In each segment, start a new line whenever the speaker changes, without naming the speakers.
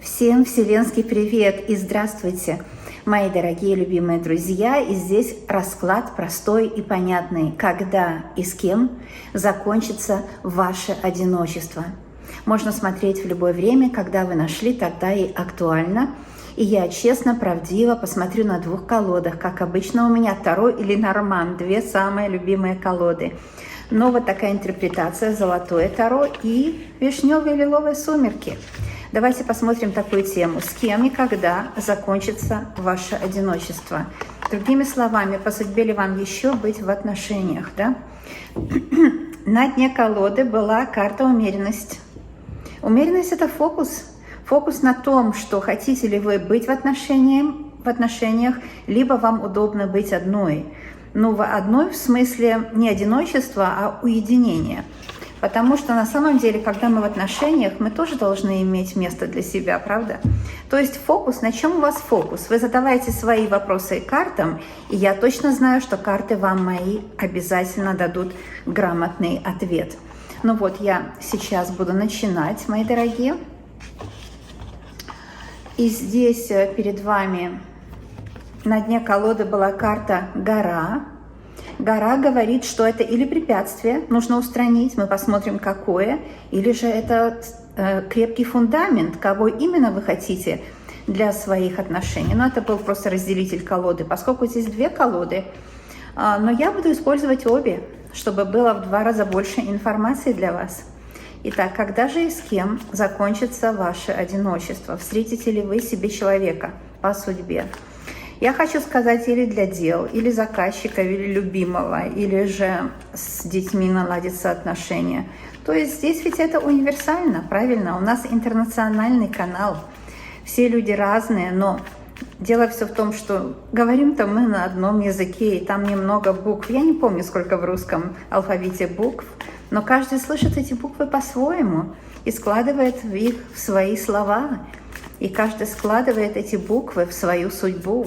Всем вселенский привет и здравствуйте, мои дорогие любимые друзья. И здесь расклад простой и понятный, когда и с кем закончится ваше одиночество. Можно смотреть в любое время, когда вы нашли, тогда и актуально. И я честно, правдиво посмотрю на двух колодах, как обычно у меня Таро и Ленорман, две самые любимые колоды. Но вот такая интерпретация: золотое Таро и вишневые лиловые сумерки. Давайте посмотрим такую тему: с кем и когда закончится ваше одиночество. Другими словами, по судьбе ли вам еще быть в отношениях, да? На дне колоды была карта умеренность. Умеренность — это фокус. Фокус на том, что хотите ли вы быть в отношениях, либо вам удобно быть одной. Ну, одной в смысле не одиночества, а уединения. Потому что на самом деле, когда мы в отношениях, мы тоже должны иметь место для себя, правда? То есть фокус, на чем у вас фокус? Вы задаваете свои вопросы картам, и я точно знаю, что карты вам мои обязательно дадут грамотный ответ. Ну вот, я сейчас буду начинать, мои дорогие. И здесь перед вами на дне колоды была карта «Гора». Гора говорит, что это или препятствие нужно устранить, мы посмотрим какое, или же это крепкий фундамент, кого именно вы хотите для своих отношений. Но это был просто разделитель колоды, поскольку здесь две колоды, но я буду использовать обе, чтобы было в 2 раза больше информации для вас. Итак, когда же и с кем закончится ваше одиночество? Встретите ли вы себе человека по судьбе? Я хочу сказать, или для дел, или заказчика, или любимого, или же с детьми наладятся отношения. То есть здесь ведь это универсально, правильно? У нас интернациональный канал. Все люди разные, но дело все в том, что говорим-то мы на одном языке, и там немного букв. Я не помню, сколько в русском алфавите букв, но каждый слышит эти буквы по-своему и складывает их в свои слова. И каждый складывает эти буквы в свою судьбу.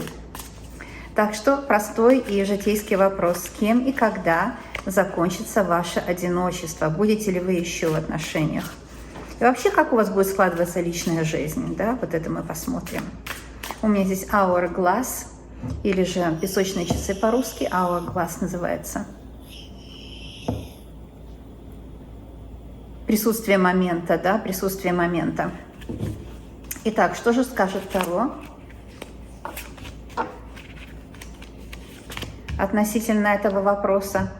Так что простой и житейский вопрос: с кем и когда закончится ваше одиночество? Будете ли вы еще в отношениях? И вообще, как у вас будет складываться личная жизнь? Да? Вот это мы посмотрим. У меня здесь hourglass, или же песочные часы по-русски. Hourglass называется. Присутствие момента, да, присутствие момента. Итак, что же скажет Таро относительно этого вопроса?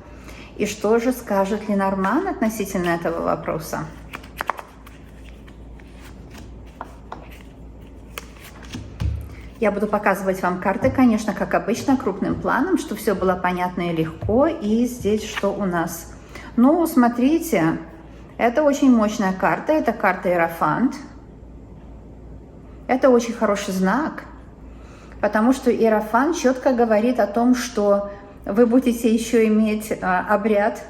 И что же скажет Ленорман относительно этого вопроса? Я буду показывать вам карты, конечно, как обычно, крупным планом, чтобы все было понятно и легко. И здесь что у нас? Ну, смотрите, это очень мощная карта, это карта Иерофант. Это очень хороший знак, потому что Иерофант четко говорит о том, что вы будете еще иметь обряд,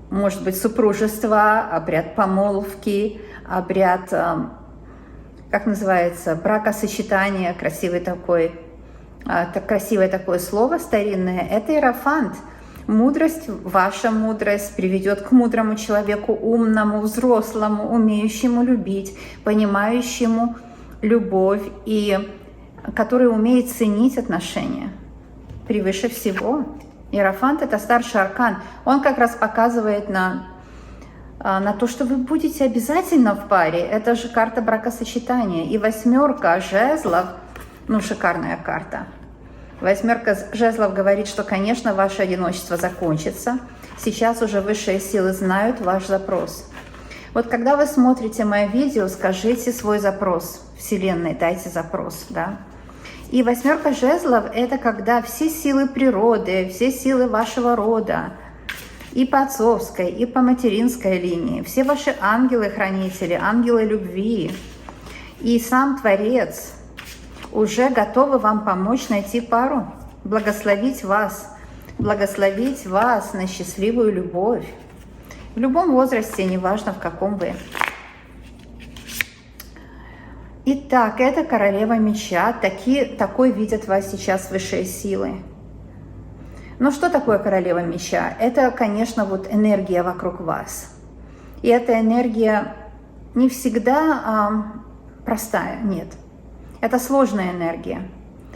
может быть, супружества, обряд помолвки, обряд, как называется, бракосочетания, красивое такое слово старинное. Это Иерофант. Мудрость, ваша мудрость приведет к мудрому человеку, умному, взрослому, умеющему любить, понимающему любовь и который умеет ценить отношения превыше всего. Иерофант — это старший аркан. Он как раз показывает на то, что вы будете обязательно в паре. Это же карта бракосочетания. И 8 жезлов, ну, шикарная карта. 8 жезлов говорит, что, конечно, ваше одиночество закончится. Сейчас уже высшие силы знают ваш запрос. Вот когда вы смотрите мое видео, скажите свой запрос Вселенной, дайте запрос, да. И 8 жезлов — это когда все силы природы, все силы вашего рода, и по отцовской, и по материнской линии, все ваши ангелы-хранители, ангелы любви и сам Творец уже готовы вам помочь найти пару, благословить вас на счастливую любовь. В любом возрасте, неважно в каком вы. Итак, это королева меча. Такой видят вас сейчас высшие силы. Но что такое королева меча? Это, конечно, вот энергия вокруг вас. И эта энергия не всегда простая, нет. Это сложная энергия.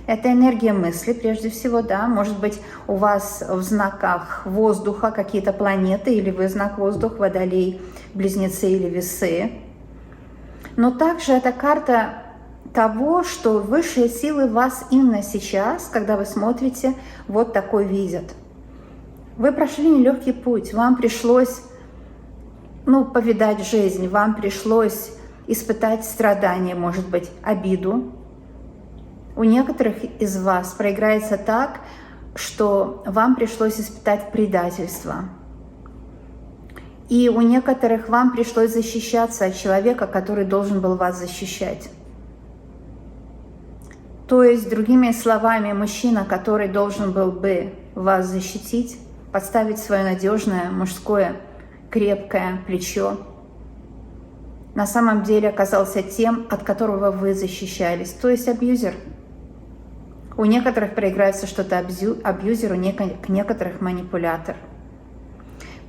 Это энергия мысли, прежде всего, да. Может быть, у вас в знаках воздуха какие-то планеты, или вы знак воздух, Водолей, Близнецы или Весы. Но также это карта того, что высшие силы вас именно сейчас, когда вы смотрите, вот такой видят. Вы прошли нелегкий путь, вам пришлось, повидать жизнь, вам пришлось испытать страдания, может быть, обиду. У некоторых из вас проиграется так, что вам пришлось испытать предательство. И у некоторых вам пришлось защищаться от человека, который должен был вас защищать. То есть, другими словами, мужчина, который должен был бы вас защитить, подставить свое надежное, мужское, крепкое плечо, на самом деле оказался тем, от которого вы защищались, то есть абьюзер. У некоторых проиграется что-то абьюзер, у некоторых манипулятор.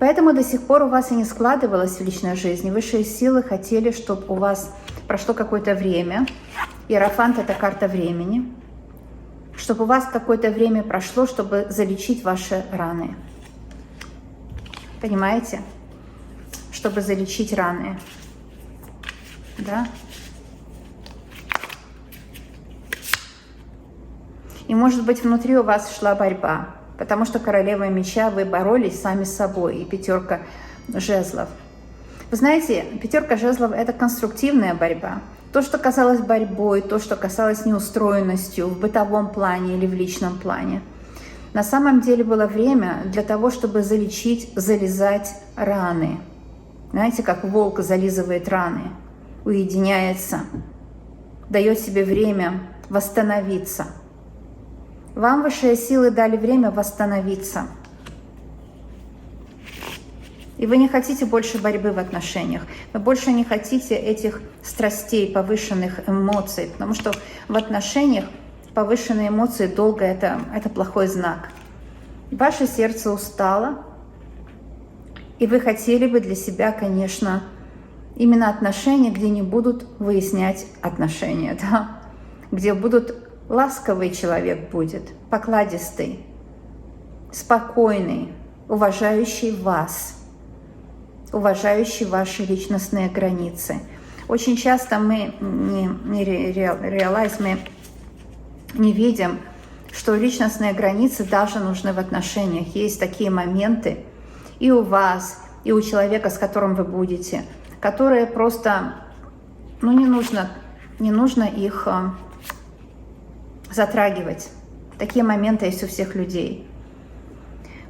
Поэтому до сих пор у вас и не складывалось в личной жизни. Высшие силы хотели, чтобы у вас прошло какое-то время. Иерофант — это карта времени. Чтобы у вас какое-то время прошло, чтобы залечить ваши раны. Понимаете? Чтобы залечить раны. Да? И, может быть, внутри у вас шла борьба, потому что королева меча, вы боролись сами с собой, и пятерка жезлов. Вы знаете, пятерка жезлов — это конструктивная борьба. То, что казалось борьбой, то, что касалось неустроенностью в бытовом плане или в личном плане. На самом деле было время для того, чтобы залезать раны. Знаете, как волк зализывает раны, уединяется, дает себе время восстановиться. Вам высшие силы дали время восстановиться. И вы не хотите больше борьбы в отношениях. Вы больше не хотите этих страстей, повышенных эмоций. Потому что в отношениях повышенные эмоции долго — это плохой знак. Ваше сердце устало. И вы хотели бы для себя, конечно, именно отношения, где не будут выяснять отношения. Да? Где будут... Ласковый человек будет, покладистый, спокойный, уважающий вас, уважающий ваши личностные границы. Очень часто мы мы не видим, что личностные границы даже нужны в отношениях. Есть такие моменты и у вас, и у человека, с которым вы будете, которые просто, не нужно их затрагивать. Такие моменты есть у всех людей.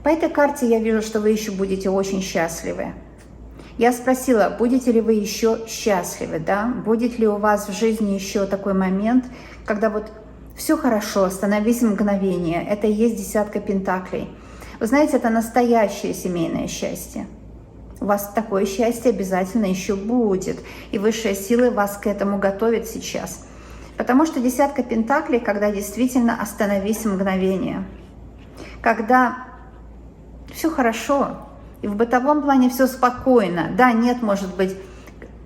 По этой карте я вижу, что вы еще будете очень счастливы. Я спросила, будете ли вы еще счастливы, да? Будет ли у вас в жизни еще такой момент, когда вот все хорошо, остановись мгновение. Это и есть десятка пентаклей. Вы знаете, это настоящее семейное счастье. У вас такое счастье обязательно еще будет. И высшие силы вас к этому готовят сейчас. Потому что десятка пентаклей, когда действительно остановись мгновение. Когда все хорошо, и в бытовом плане все спокойно. Да, нет, может быть,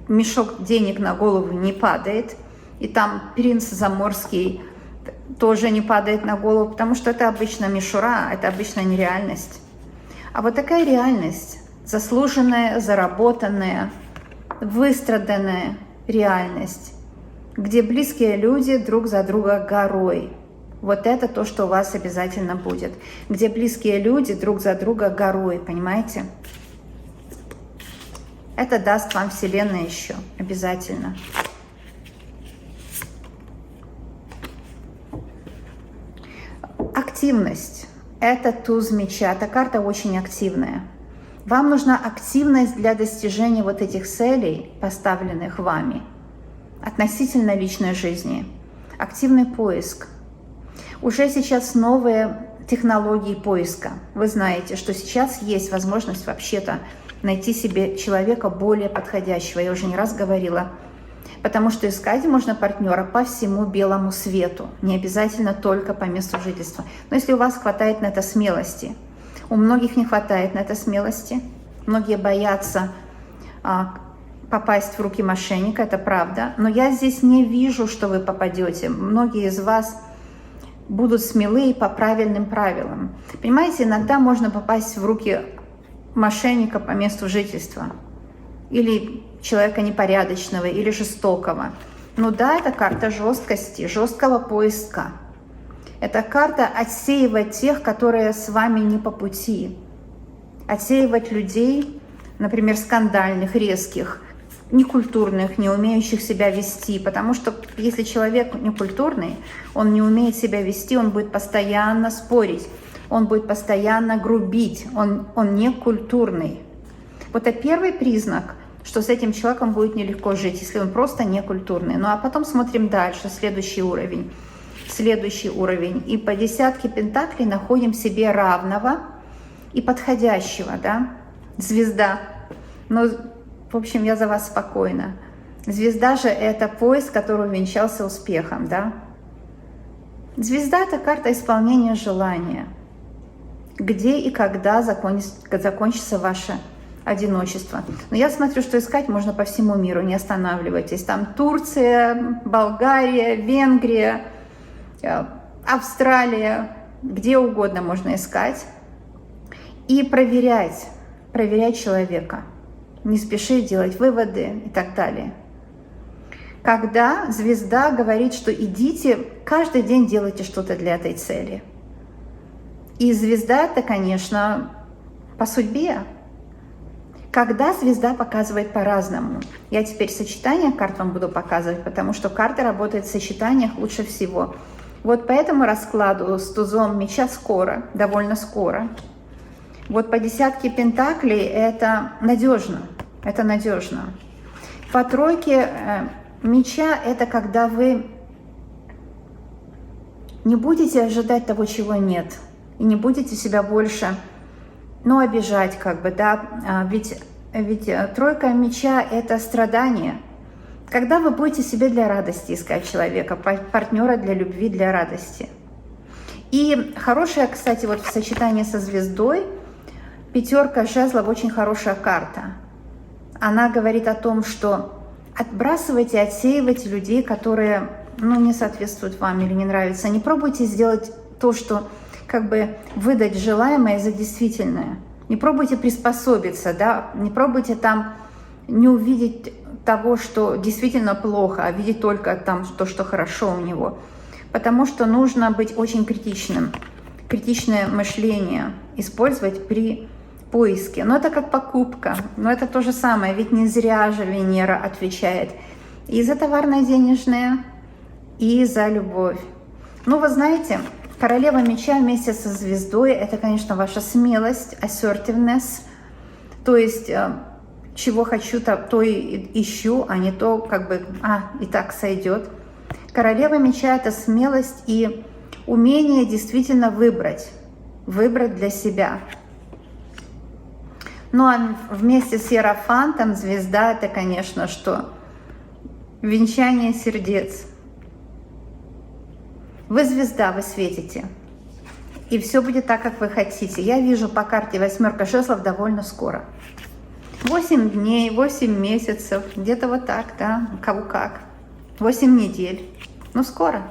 мешок денег на голову не падает, и там принц заморский тоже не падает на голову, потому что это обычно мишура, это обычно нереальность. А вот такая реальность, заслуженная, заработанная, выстраданная реальность, где близкие люди друг за друга горой. Вот это то, что у вас обязательно будет. Где близкие люди друг за друга горой, понимаете? Это даст вам Вселенная еще, обязательно. Активность. Это туз меча. Эта карта очень активная. Вам нужна активность для достижения вот этих целей, поставленных вами, относительно личной жизни. Активный поиск. Уже сейчас новые технологии поиска. Вы знаете, что сейчас есть возможность вообще-то найти себе человека более подходящего. Я уже не раз говорила. Потому что искать можно партнера по всему белому свету. Не обязательно только по месту жительства. Но если у вас хватает на это смелости. У многих не хватает на это смелости. Многие боятся попасть в руки мошенника, это правда. Но я здесь не вижу, что вы попадете. Многие из вас будут смелые по правильным правилам. Понимаете, иногда можно попасть в руки мошенника по месту жительства. Или человека непорядочного, или жестокого. Ну да, это карта жесткости, жесткого поиска. Это карта отсеивать тех, которые с вами не по пути. Отсеивать людей, например, скандальных, резких, некультурных, не умеющих себя вести. Потому что если человек некультурный, он не умеет себя вести, он будет постоянно спорить, он будет постоянно грубить, он не культурный. Вот это первый признак, что с этим человеком будет нелегко жить, если он просто некультурный. Ну а потом смотрим дальше, следующий уровень. И по десятке пентаклей находим себе равного и подходящего, да? Звезда. Ну, в общем, я за вас спокойна. Звезда же это поиск, который увенчался успехом, да? Звезда это карта исполнения желания. Где и когда закончится ваше одиночество. Но я смотрю, что искать можно по всему миру, не останавливайтесь. Там Турция, Болгария, Венгрия, Австралия, где угодно можно искать. И проверять человека. Не спешить делать выводы и так далее. Когда звезда говорит, что идите, каждый день делайте что-то для этой цели. И звезда это, конечно, по судьбе. Когда звезда показывает по-разному. Я теперь сочетание карт вам буду показывать, потому что карта работает в сочетаниях лучше всего. Вот по этому раскладу с тузом меча скоро, довольно скоро. Вот по десятке пентаклей это надежно. Это надежно. По тройке меча это когда вы не будете ожидать того, чего нет. И не будете себя больше, ну, обижать как бы, да. Ведь тройка меча это страдание. Когда вы будете себе для радости искать человека, партнера для любви, для радости. И хорошая, кстати, вот в сочетании со звездой, пятерка жезлов очень хорошая карта. Она говорит о том, что отбрасывайте, отсеивайте людей, которые, ну, не соответствуют вам или не нравятся. Не пробуйте сделать то, что как бы выдать желаемое за действительное. Не пробуйте приспособиться, да, не пробуйте там не увидеть того, что действительно плохо, а видеть только там то, что хорошо у него. Потому что нужно быть очень критичным. Критичное мышление использовать при поиске. Но это как покупка, но это то же самое, ведь не зря же Венера отвечает и за товарное денежное, и за любовь. Ну, вы знаете, королева меча вместе со звездой, это, конечно, ваша смелость, assertiveness, то есть чего хочу, то и ищу, а не то, как бы, и так сойдет. Королева меча – это смелость и умение действительно выбрать для себя. Ну, а вместе с Иерофантом звезда – это, конечно, что? Венчание сердец. Вы звезда, вы светите. И все будет так, как вы хотите. Я вижу по карте восьмерка жезлов довольно скоро. 8 дней, 8 месяцев, где-то вот так, да, кого как. 8 недель. Ну, скоро.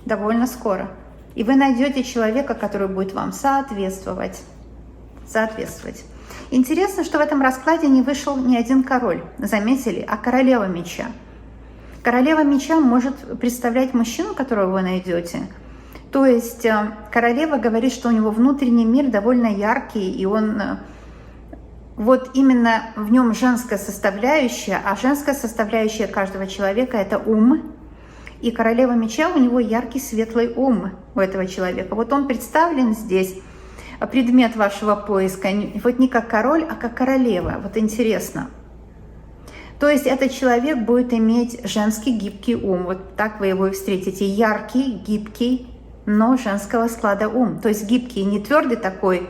Довольно скоро. И вы найдете человека, который будет вам соответствовать. Интересно, что в этом раскладе не вышел ни один король. Заметили? А королева меча. Королева меча может представлять мужчину, которого вы найдете. То есть королева говорит, что у него внутренний мир довольно яркий, и он вот именно в нем женская составляющая, а женская составляющая каждого человека – это ум. И королева меча, у него яркий светлый ум у этого человека. Вот он представлен здесь, предмет вашего поиска, вот не как король, а как королева. Вот интересно. То есть этот человек будет иметь женский гибкий ум. Вот так вы его и встретите. Яркий, гибкий, но женского склада ум. То есть гибкий, не твердый такой,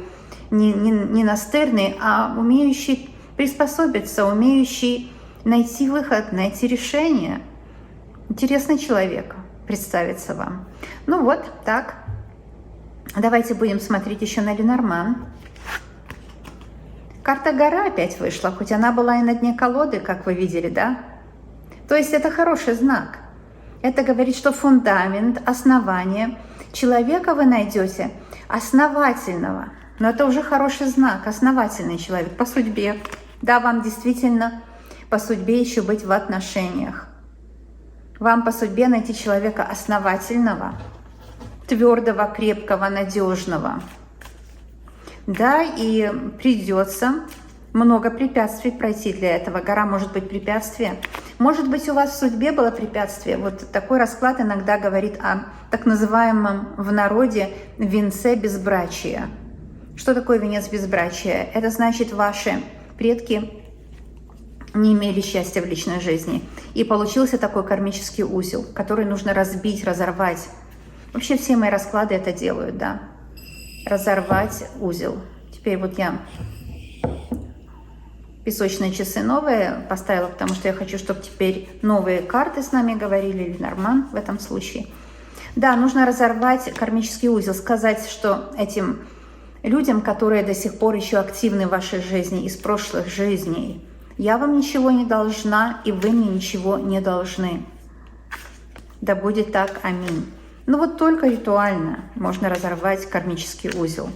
не настырный, а умеющий приспособиться, умеющий найти выход, найти решение. Интересный человек представится вам. Ну вот, так. Давайте будем смотреть еще на Ленорман. Карта гора опять вышла, хоть она была и на дне колоды, как вы видели, да? То есть это хороший знак. Это говорит, что фундамент, основание человека вы найдете основательного. Но это уже хороший знак, основательный человек по судьбе. Да, вам действительно по судьбе еще быть в отношениях. Вам по судьбе найти человека основательного, твердого, крепкого, надежного. Да, и придется много препятствий пройти для этого. Гора может быть препятствие. Может быть, у вас в судьбе было препятствие. Вот такой расклад иногда говорит о так называемом в народе венце безбрачия. Что такое венец безбрачия? Это значит, ваши предки не имели счастья в личной жизни. И получился такой кармический узел, который нужно разбить, разорвать. Вообще все мои расклады это делают, да. Разорвать узел. Теперь вот я песочные часы новые поставила, потому что я хочу, чтобы теперь новые карты с нами говорили, или Норман в этом случае. Да, нужно разорвать кармический узел, сказать, что этим людям, которые до сих пор еще активны в вашей жизни, из прошлых жизней, я вам ничего не должна, и вы мне ничего не должны. Да будет так, аминь. Ну вот только ритуально можно разорвать кармический узел.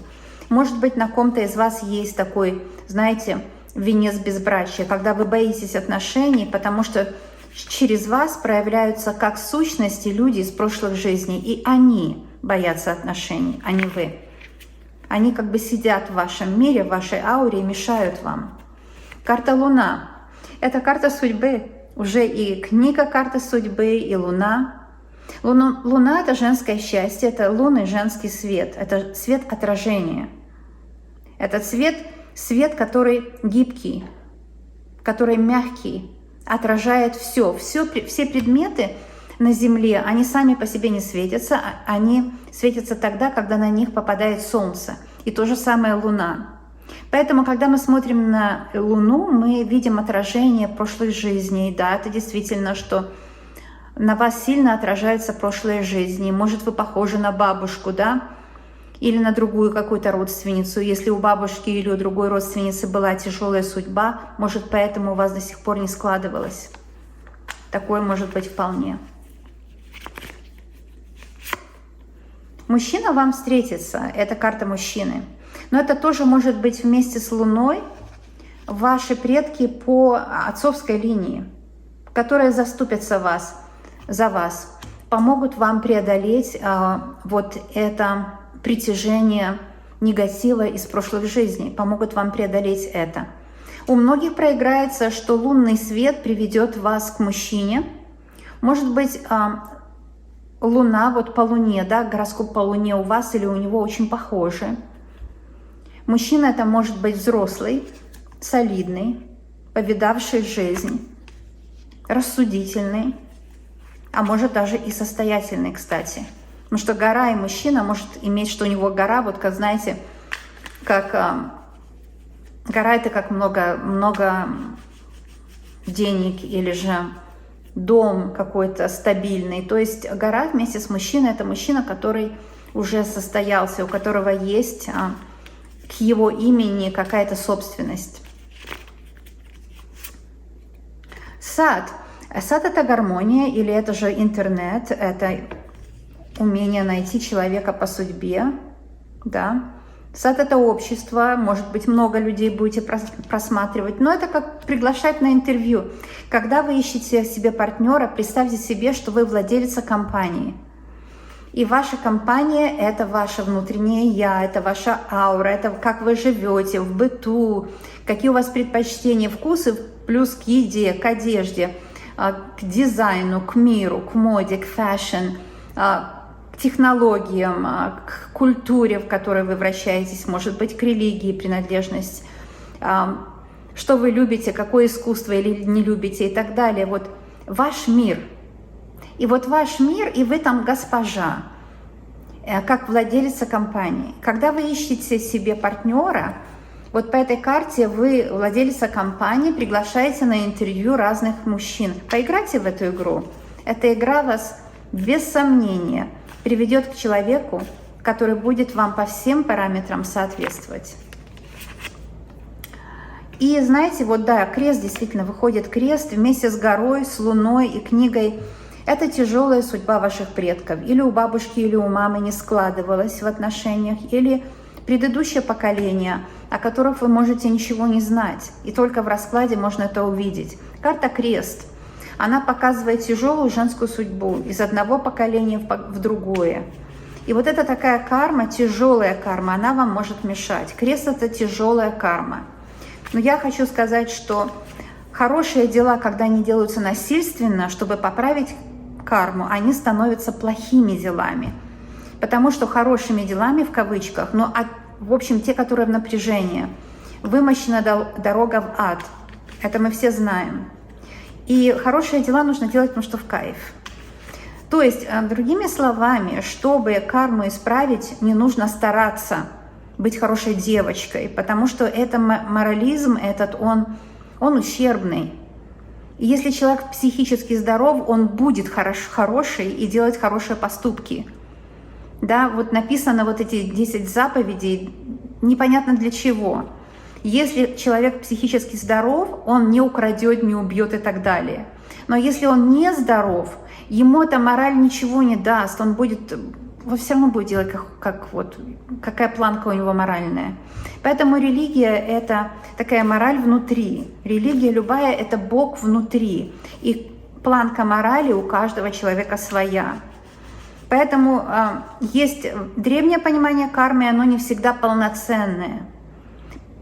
Может быть, на ком-то из вас есть такой, знаете, венец безбрачия, когда вы боитесь отношений, потому что через вас проявляются как сущности люди из прошлых жизней, и они боятся отношений, а не вы. Они как бы сидят в вашем мире, в вашей ауре и мешают вам. Карта Луна – это карта судьбы. Уже и книга «Карта судьбы», и Луна. Луна – это женское счастье, это лунный женский свет, это свет отражения. Это свет, который гибкий, который мягкий, отражает все. Все предметы на Земле, они сами по себе не светятся, они светятся тогда, когда на них попадает Солнце. И то же самое Луна. Поэтому, когда мы смотрим на Луну, мы видим отражение прошлых жизней. Да, это действительно, что на вас сильно отражаются прошлые жизни. Может, вы похожи на бабушку, да? Или на другую какую-то родственницу. Если у бабушки или у другой родственницы была тяжелая судьба, может, поэтому у вас до сих пор не складывалось. Такое может быть вполне. Мужчина вам встретится. Это карта мужчины. Но это тоже может быть вместе с Луной ваши предки по отцовской линии, которые заступятся за вас, помогут вам преодолеть вот это притяжение негатива из прошлых жизней, помогут вам преодолеть это. У многих проиграется, что лунный свет приведет вас к мужчине. Может быть, Луна вот по Луне, да, гороскоп по Луне у вас или у него очень похожий. Мужчина это может быть взрослый, солидный, повидавший жизнь, рассудительный, а может даже и состоятельный, кстати. Потому что гора и мужчина может иметь, что у него гора, вот как, знаете, как гора это как много денег или же дом какой-то стабильный. То есть гора вместе с мужчиной это мужчина, который уже состоялся, у которого есть к его имени какая-то собственность. Сад. Сад это гармония или это же интернет, это умение найти человека по судьбе, да. Сад это общество, может быть, много людей будете просматривать, но это как приглашать на интервью. Когда вы ищете себе партнера, представьте себе, что вы владелица компании. И ваша компания – это ваше внутреннее «я», это ваша аура, это как вы живете в быту, какие у вас предпочтения, вкусы, плюс к еде, к одежде, к дизайну, к миру, к моде, к фэшн, к технологиям, к культуре, в которой вы вращаетесь, может быть, к религии принадлежность, что вы любите, какое искусство или не любите и так далее. Вот ваш мир. И вот ваш мир, и вы там госпожа, как владелица компании. Когда вы ищете себе партнера, вот по этой карте вы, владелица компании, приглашаете на интервью разных мужчин. Поиграйте в эту игру. Эта игра вас, без сомнения, приведет к человеку, который будет вам по всем параметрам соответствовать. И знаете, вот да, крест действительно выходит, крест вместе с горой, с луной и книгой. Это тяжелая судьба ваших предков. Или у бабушки, или у мамы не складывалось в отношениях, или предыдущее поколение, о которых вы можете ничего не знать. И только в раскладе можно это увидеть. Карта крест. Она показывает тяжелую женскую судьбу из одного поколения в другое. И вот это такая карма, тяжелая карма, она вам может мешать. Крест – это тяжелая карма. Но я хочу сказать, что хорошие дела, когда они делаются насильственно, чтобы поправить карму, они становятся плохими делами. Потому что хорошими делами, в кавычках, но в общем, те, которые в напряжении, вымощена дорога в ад. Это мы все знаем. И хорошие дела нужно делать, потому что в кайф. То есть, другими словами, чтобы карму исправить, не нужно стараться быть хорошей девочкой, потому что это морализм, он ущербный. И если человек психически здоров, он будет хороший и делать хорошие поступки. Да, вот написано вот эти 10 заповедей, непонятно для чего. Если человек психически здоров, он не украдет, не убьет и так далее. Но если он не здоров, ему эта мораль ничего не даст, он все равно будет делать, какая планка у него моральная. Поэтому религия – это такая мораль внутри. Религия любая – это Бог внутри. И планка морали у каждого человека своя. Поэтому есть древнее понимание кармы, оно не всегда полноценное.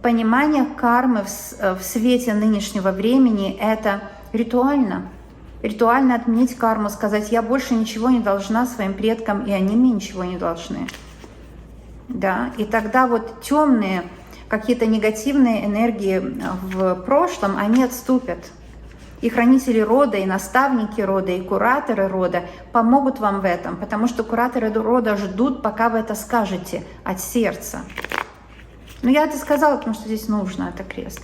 Понимание кармы в свете нынешнего времени – это ритуально. Ритуально отменить карму, сказать, я больше ничего не должна своим предкам, и они мне ничего не должны. Да? И тогда вот темные, какие-то негативные энергии в прошлом, они отступят. И хранители рода, и наставники рода, и кураторы рода помогут вам в этом, потому что кураторы рода ждут, пока вы это скажете от сердца. Но я это сказала, потому что здесь нужно, это крест.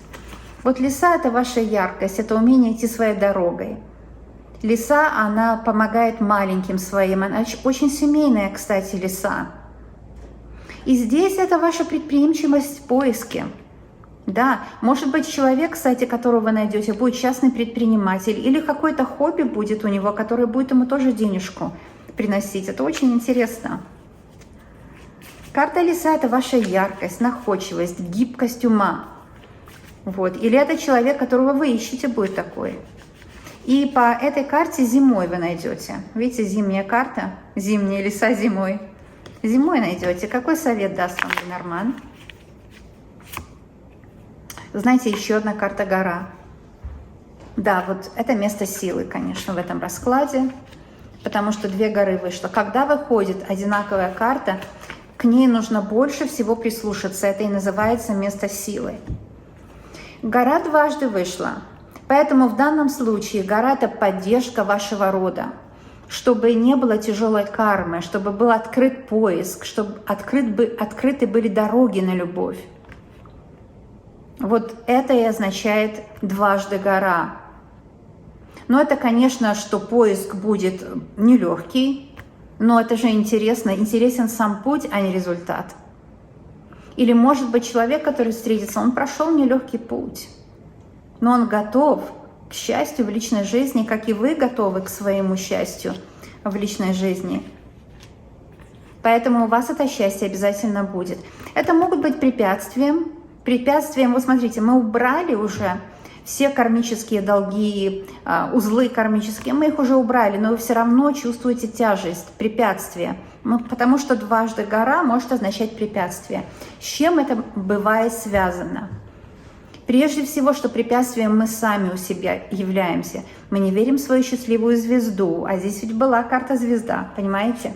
Вот лиса – это ваша яркость, это умение идти своей дорогой. Лиса, она помогает маленьким своим, она очень семейная, кстати, лиса. И здесь это ваша предприимчивость в поиске. Да, может быть, человек, кстати, которого вы найдете, будет частный предприниматель, или какое-то хобби будет у него, которое будет ему тоже денежку приносить. Это очень интересно. Карта лиса – это ваша яркость, находчивость, гибкость ума. Вот. Или это человек, которого вы ищете, будет такой. И по этой карте зимой вы найдете. Видите, зимняя карта, зимняя лиса зимой. Зимой найдете. Какой совет даст вам Ленорман? Знаете, еще одна карта гора. Да, вот это место силы, конечно, в этом раскладе, потому что 2 горы вышло. Когда выходит одинаковая карта, к ней нужно больше всего прислушаться. Это и называется место силы. Гора дважды вышла. Поэтому в данном случае гора – это поддержка вашего рода, чтобы не было тяжелой кармы, чтобы был открыт поиск, чтобы открыты были дороги на любовь. Вот это и означает дважды гора. Но это, конечно, что поиск будет нелегкий, но это же интересно. Интересен сам путь, а не результат. Или, может быть, человек, который встретится, он прошел нелегкий путь, но он готов к счастью в личной жизни, как и вы готовы к своему счастью в личной жизни. Поэтому у вас это счастье обязательно будет. Это могут быть препятствием. Вот смотрите, мы убрали уже все кармические долги, узлы кармические, мы их уже убрали, но вы все равно чувствуете тяжесть, препятствие. Потому что дважды гора может означать препятствие. С чем это бывает связано? Прежде всего, что препятствием мы сами у себя являемся. Мы не верим в свою счастливую звезду, а здесь ведь была карта звезда, понимаете?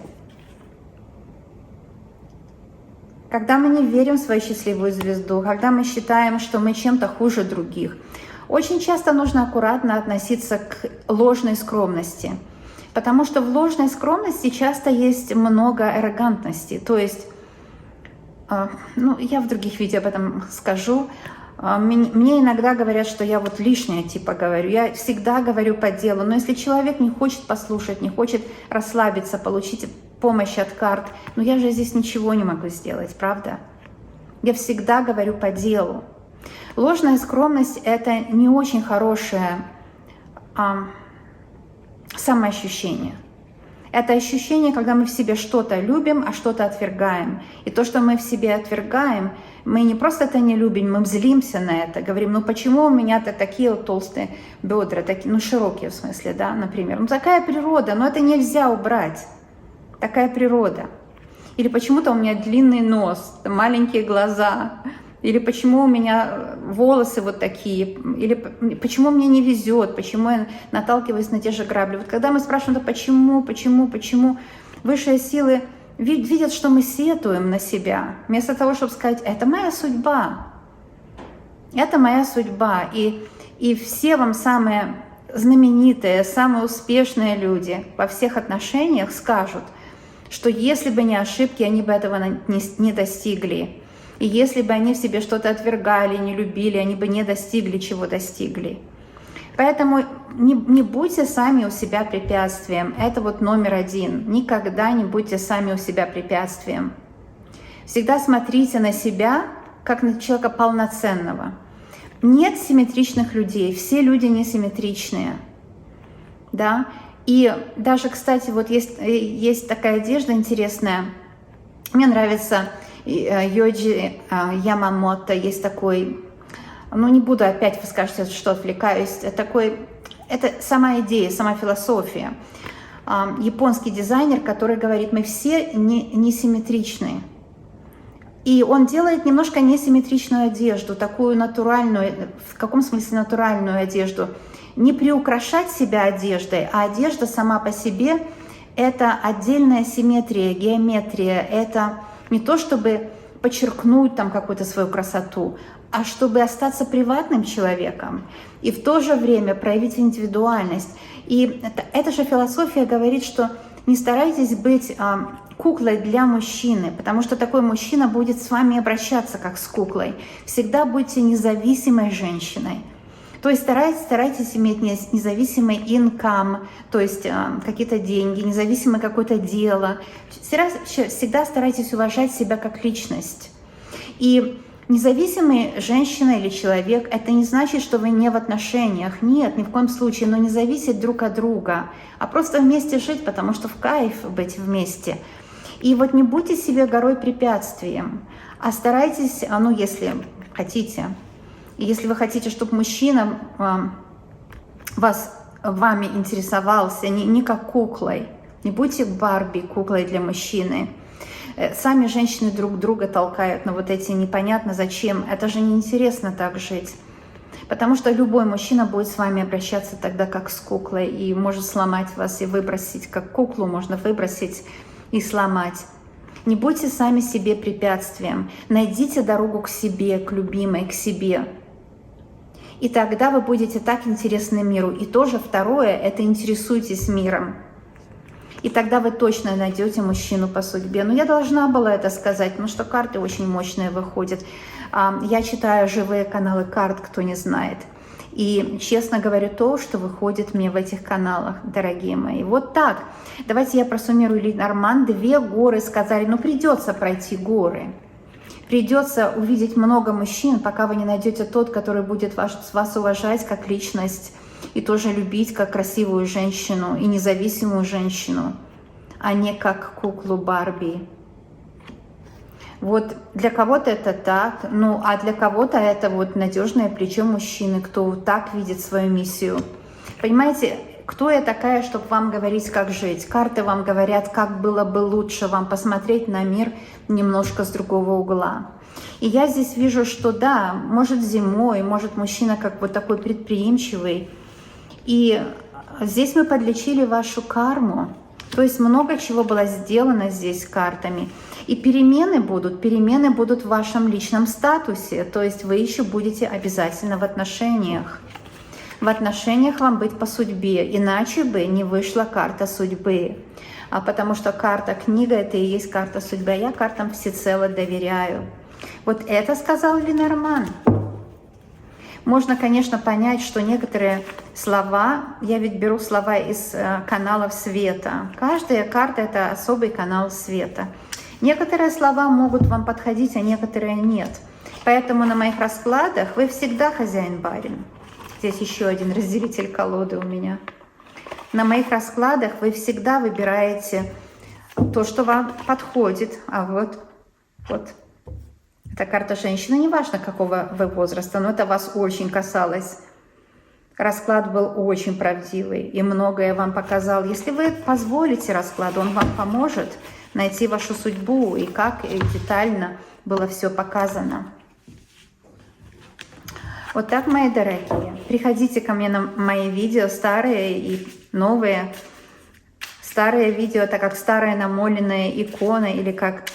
Когда мы не верим в свою счастливую звезду, когда мы считаем, что мы чем-то хуже других, очень часто нужно аккуратно относиться к ложной скромности. Потому что в ложной скромности часто есть много аррогантности. То есть, я в других видео об этом скажу, мне иногда говорят, что я вот лишнее типа говорю. Я всегда говорю по делу. Но если человек не хочет послушать, не хочет расслабиться, получить помощь от карт, я же здесь ничего не могу сделать, правда? Я всегда говорю по делу. Ложная скромность – это не очень хорошее самоощущение. Это ощущение, когда мы в себе что-то любим, а что-то отвергаем. И то, что мы в себе отвергаем, мы не просто это не любим, мы злимся на это. Говорим, ну почему у меня-то такие вот толстые бедра, такие, ну широкие в смысле, да, например. Ну такая природа, но это нельзя убрать. Такая природа. Или почему-то у меня длинный нос, маленькие глаза. Или почему у меня волосы вот такие, или почему мне не везет, почему я наталкиваюсь на те же грабли. Вот когда мы спрашиваем, да почему, высшие силы видят, что мы сетуем на себя, вместо того, чтобы сказать, это моя судьба, и все вам самые знаменитые, самые успешные люди во всех отношениях скажут, что если бы не ошибки, они бы этого не достигли. И если бы они в себе что-то отвергали, не любили, они бы не достигли, чего достигли. Поэтому не будьте сами у себя препятствием. Это вот номер один. Никогда не будьте сами у себя препятствием. Всегда смотрите на себя, как на человека полноценного. Нет симметричных людей, все люди несимметричные. Да? И даже, кстати, вот есть такая одежда интересная. Мне нравится Йоджи Ямамото, есть такой, ну не буду опять, вы скажете, что отвлекаюсь, это сама идея, сама философия. Японский дизайнер, который говорит, мы все несимметричны. И он делает немножко несимметричную одежду, такую натуральную, в каком смысле натуральную одежду. Не приукрашать себя одеждой, а одежда сама по себе – это отдельная симметрия, геометрия, это не то, чтобы подчеркнуть там какую-то свою красоту, а чтобы остаться приватным человеком и в то же время проявить индивидуальность. И эта же философия говорит, что не старайтесь быть куклой для мужчины, потому что такой мужчина будет с вами обращаться как с куклой. Всегда будьте независимой женщиной. То есть старайтесь иметь независимый income, то есть какие-то деньги, независимое какое-то дело. Всегда старайтесь уважать себя как личность. И независимая женщина или человек – это не значит, что вы не в отношениях. Нет, ни в коем случае, но не зависеть друг от друга, а просто вместе жить, потому что в кайф быть вместе. И вот не будьте себе горой препятствием, а старайтесь, ну если хотите, если вы хотите, чтобы мужчина вами интересовался не как куклой, не будьте Барби, куклой для мужчины. Сами женщины друг друга толкают на вот эти непонятно зачем. Это же неинтересно так жить. Потому что любой мужчина будет с вами обращаться тогда как с куклой и может сломать вас и выбросить, как куклу можно выбросить и сломать. Не будьте сами себе препятствием. Найдите дорогу к себе, к любимой, к себе. И тогда вы будете так интересны миру. И тоже второе – это интересуйтесь миром. И тогда вы точно найдете мужчину по судьбе. Но я должна была это сказать, потому что карты очень мощные выходят. Я читаю живые каналы карт, кто не знает. И честно говорю то, что выходит мне в этих каналах, дорогие мои. Вот так. Давайте я просуммирую. Ленорман, 2 горы сказали, ну придется пройти горы. Придется увидеть много мужчин, пока вы не найдете тот, который будет вас уважать как личность и тоже любить как красивую женщину и независимую женщину, а не как куклу Барби. Вот для кого-то это так, ну а для кого-то это вот надежное плечо мужчины, кто так видит свою миссию. Понимаете, кто я такая, чтобы вам говорить, как жить? Карты вам говорят, как было бы лучше вам посмотреть на мир немножко с другого угла. И я здесь вижу, что да, может зимой, может мужчина как вот такой предприимчивый. И здесь мы подлечили вашу карму. То есть много чего было сделано здесь картами. И перемены будут в вашем личном статусе. То есть вы еще будете обязательно в отношениях. В отношениях вам быть по судьбе, иначе бы не вышла карта судьбы. Потому что карта книга – это и есть карта судьбы. А я картам всецело доверяю. Вот это сказал Ленорман. Можно, конечно, понять, что некоторые слова, я ведь беру слова из каналов света. Каждая карта – это особый канал света. Некоторые слова могут вам подходить, а некоторые нет. Поэтому на моих раскладах вы всегда хозяин-барин. Здесь еще один разделитель колоды у меня. На моих раскладах вы всегда выбираете то, что вам подходит. А вот. Эта карта женщины, неважно, какого вы возраста, но это вас очень касалось. Расклад был очень правдивый и многое вам показал. Если вы позволите раскладу, он вам поможет найти вашу судьбу и как и детально было все показано. Вот так, мои дорогие. Приходите ко мне на мои видео, старые и новые. Старые видео — это как старая намоленная икона или как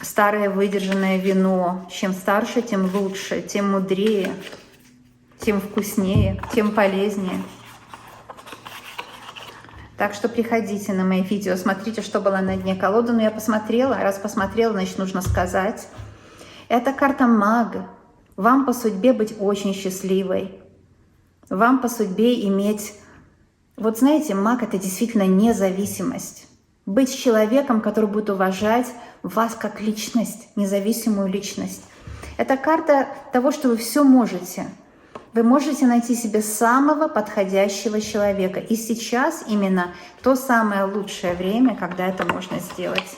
старое выдержанное вино. Чем старше, тем лучше, тем мудрее, тем вкуснее, тем полезнее. Так что приходите на мои видео, смотрите, что было на дне колоды. Но я посмотрела, раз посмотрела, значит, нужно сказать. Это карта мага. Вам по судьбе быть очень счастливой. Вам по судьбе иметь... Вот знаете, маг — это действительно независимость. Быть человеком, который будет уважать вас как личность, независимую личность. Это карта того, что вы все можете. Вы можете найти себе самого подходящего человека. И сейчас именно то самое лучшее время, когда это можно сделать.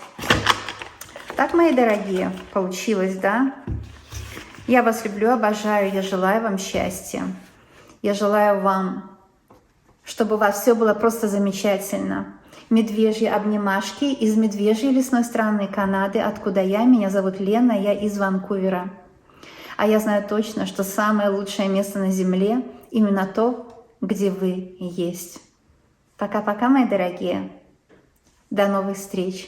Так, мои дорогие, получилось, да? Я вас люблю, обожаю, я желаю вам счастья. Я желаю вам, чтобы у вас все было просто замечательно. Медвежьи обнимашки из медвежьей лесной страны Канады, откуда я. Меня зовут Лена, я из Ванкувера. А я знаю точно, что самое лучшее место на Земле именно то, где вы есть. Пока-пока, мои дорогие. До новых встреч.